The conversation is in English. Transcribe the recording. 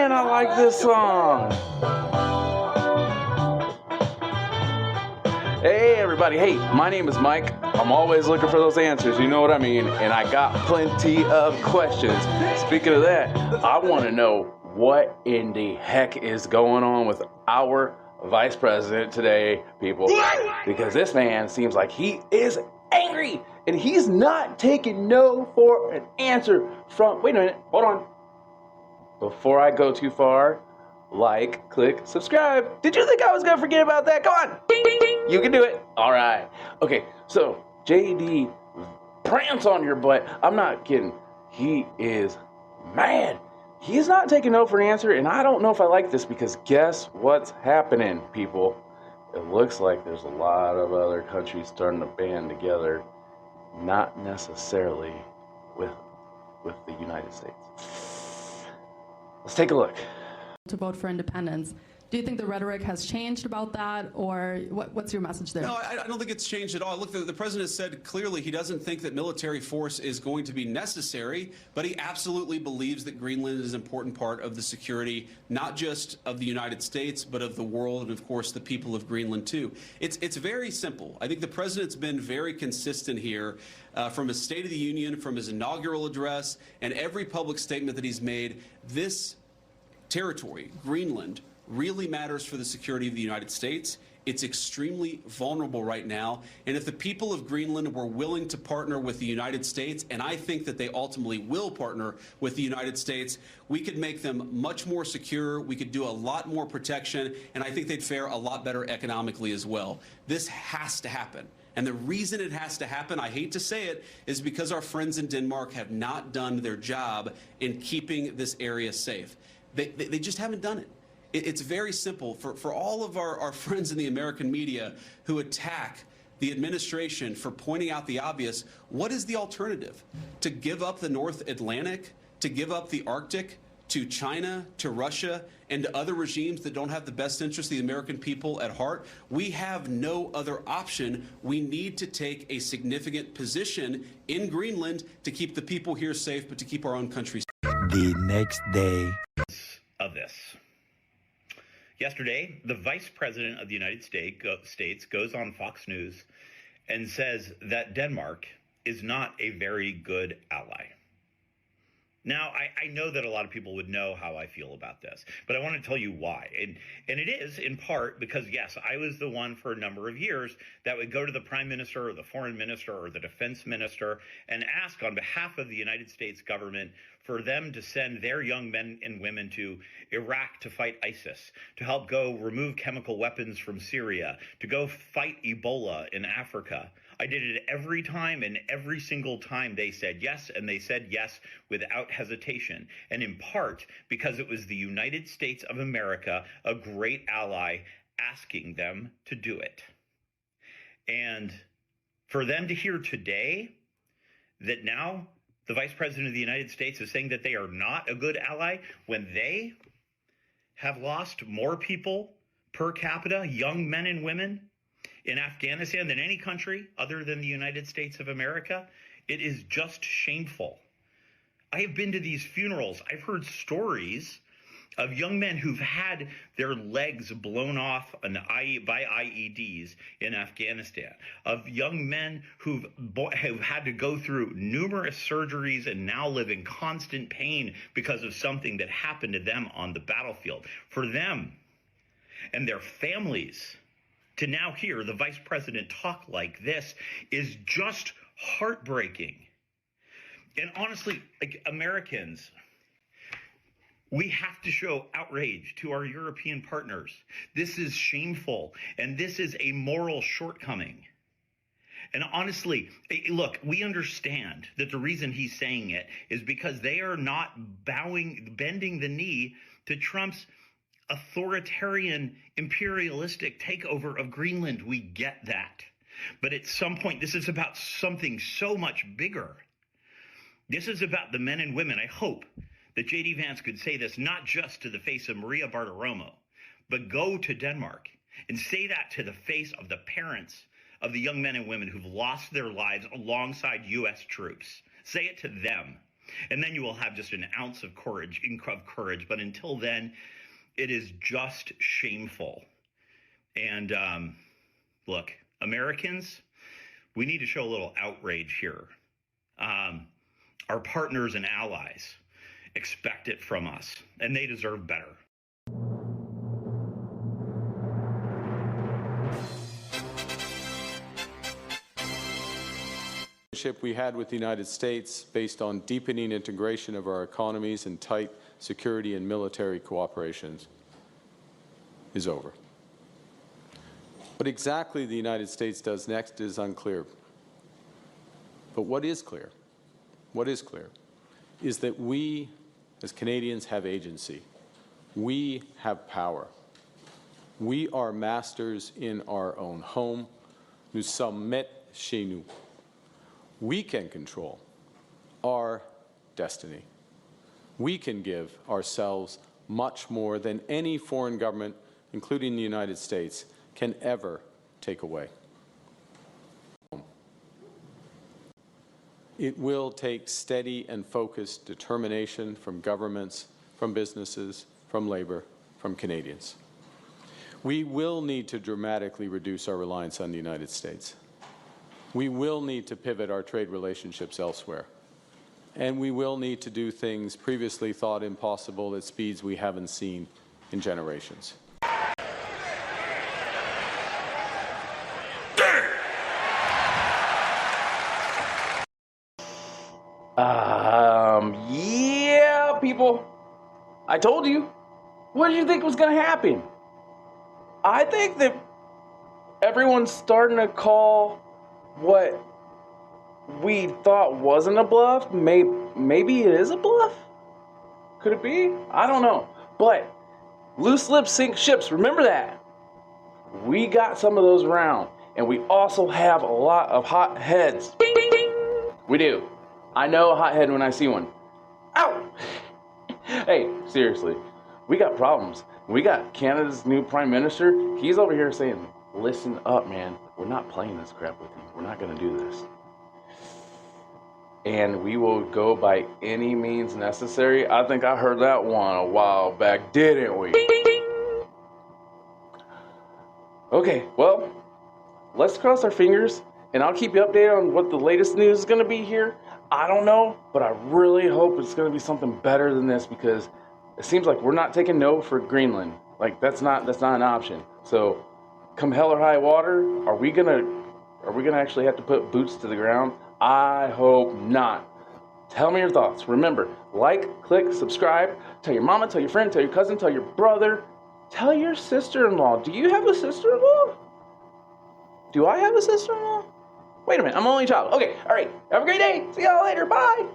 Man, I like this song. Hey everybody, hey, my name is Mike. I'm always looking for those answers, you know what I mean? And I got plenty of questions. Speaking of that, I want to know what in the heck is going on with our vice president today, people. Because this man seems like he is angry and he's not taking no for an answer from... Wait a minute, hold on. Before I go too far, like, click, subscribe. Did you think I was going to forget about that? Come on. Ding, ding, ding. You can do it. All right. Okay, so JD prance on your butt. I'm not kidding. He is mad. He's not taking no for an answer, and I don't know if I like this because guess what's happening, people? It looks like there's a lot of other countries starting to band together, not necessarily with the United States. Let's take a look. To vote for independence. Do you think the rhetoric has changed about that, or what's your message there? No, I don't think it's changed at all. Look, the president said clearly he doesn't think that military force is going to be necessary, but he absolutely believes that Greenland is an important part of the security, not just of the United States, but of the world, and of course the people of Greenland too. It's very simple. I think the president's been very consistent here from his State of the Union, from his inaugural address, and every public statement that he's made. This territory, Greenland, really matters for the security of the United States. It's extremely vulnerable right now. And if the people of Greenland were willing to partner with the United States, and I think that they ultimately will partner with the United States, we could make them much more secure. We could do a lot more protection. And I think they'd fare a lot better economically as well. This has to happen. And the reason it has to happen, I hate to say it, is because our friends in Denmark have not done their job in keeping this area safe. They just haven't done it. It's very simple. For all of our friends in the American media who attack the administration for pointing out the obvious, what is the alternative? To give up the North Atlantic, to give up the Arctic to China, to Russia, and to other regimes that don't have the best interest of the American people at heart? We have no other option. We need to take a significant position in Greenland to keep the people here safe, but to keep our own country safe. The next day. Of this. Yesterday, the Vice President of the United States goes on Fox News and says that Denmark is not a very good ally. Now, I know that a lot of people would know how I feel about this, but I want to tell you why. And it is in part because, yes, I was the one for a number of years that would go to the prime minister or the foreign minister or the defense minister and ask on behalf of the United States government for them to send their young men and women to Iraq to fight ISIS, to help go remove chemical weapons from Syria, to go fight Ebola in Africa. I did it every time, and every single time they said yes, and they said yes without hesitation. And in part because it was the United States of America, a great ally, asking them to do it. And for them to hear today that now the Vice President of the United States is saying that they are not a good ally when they have lost more people per capita, young men and women, in Afghanistan than any country other than the United States of America, it is just shameful. I have been to these funerals. I've heard stories of young men who've had their legs blown off by IEDs in Afghanistan, of young men who've had to go through numerous surgeries and now live in constant pain because of something that happened to them on the battlefield. For them and their families to now hear the vice president talk like this is just heartbreaking. And honestly, like Americans, we have to show outrage to our European partners. This is shameful, and this is a moral shortcoming. And honestly, look, we understand that the reason he's saying it is because they are not bending the knee to Trump's authoritarian, imperialistic takeover of Greenland. We get that. But at some point, this is about something so much bigger. This is about the men and women. I hope that J.D. Vance could say this not just to the face of Maria Bartiromo, but go to Denmark and say that to the face of the parents of the young men and women who've lost their lives alongside U.S. troops. Say it to them. And then you will have just an ounce of courage. But until then, it is just shameful. And look, Americans, we need to show a little outrage here. Our partners and allies expect it from us, and they deserve better. We had with the United States based on deepening integration of our economies and tight security and military cooperations is over. What exactly the United States does next is unclear. But what is clear is that we as Canadians have agency. We have power. We are masters in our own home. Nous sommes maîtres chez nous. We can control our destiny. We can give ourselves much more than any foreign government, including the United States, can ever take away. It will take steady and focused determination from governments, from businesses, from labor, from Canadians. We will need to dramatically reduce our reliance on the United States. We will need to pivot our trade relationships elsewhere. And we will need to do things previously thought impossible at speeds we haven't seen in generations. Yeah, people. I told you. What did you think was going to happen? I think that everyone's starting to call what we thought wasn't a bluff. Maybe it is a bluff? Could it be? I don't know. But loose lips sink ships. Remember that. We got some of those around. And we also have a lot of hot heads. Bing, bing, bing. We do. I know a hot head when I see one. Ow! Hey, seriously. We got problems. We got Canada's new Prime Minister. He's over here saying, listen up, man. We're not playing this crap with you. We're not going to do this. And we will go by any means necessary. I think I heard that one a while back, didn't we? Okay, well, let's cross our fingers, and I'll keep you updated on what the latest news is going to be here. I don't know, but I really hope it's going to be something better than this, because it seems like we're not taking no for Greenland. Like, that's not an option. So come hell or high water, are we gonna actually have to put boots to the ground? I hope not. Tell me your thoughts. Remember, like, click, subscribe. Tell your mama, tell your friend, tell your cousin, tell your brother. Tell your sister-in-law. Do you have a sister-in-law? Do I have a sister-in-law? Wait a minute, I'm an only child. Okay, all right. Have a great day. See y'all later. Bye.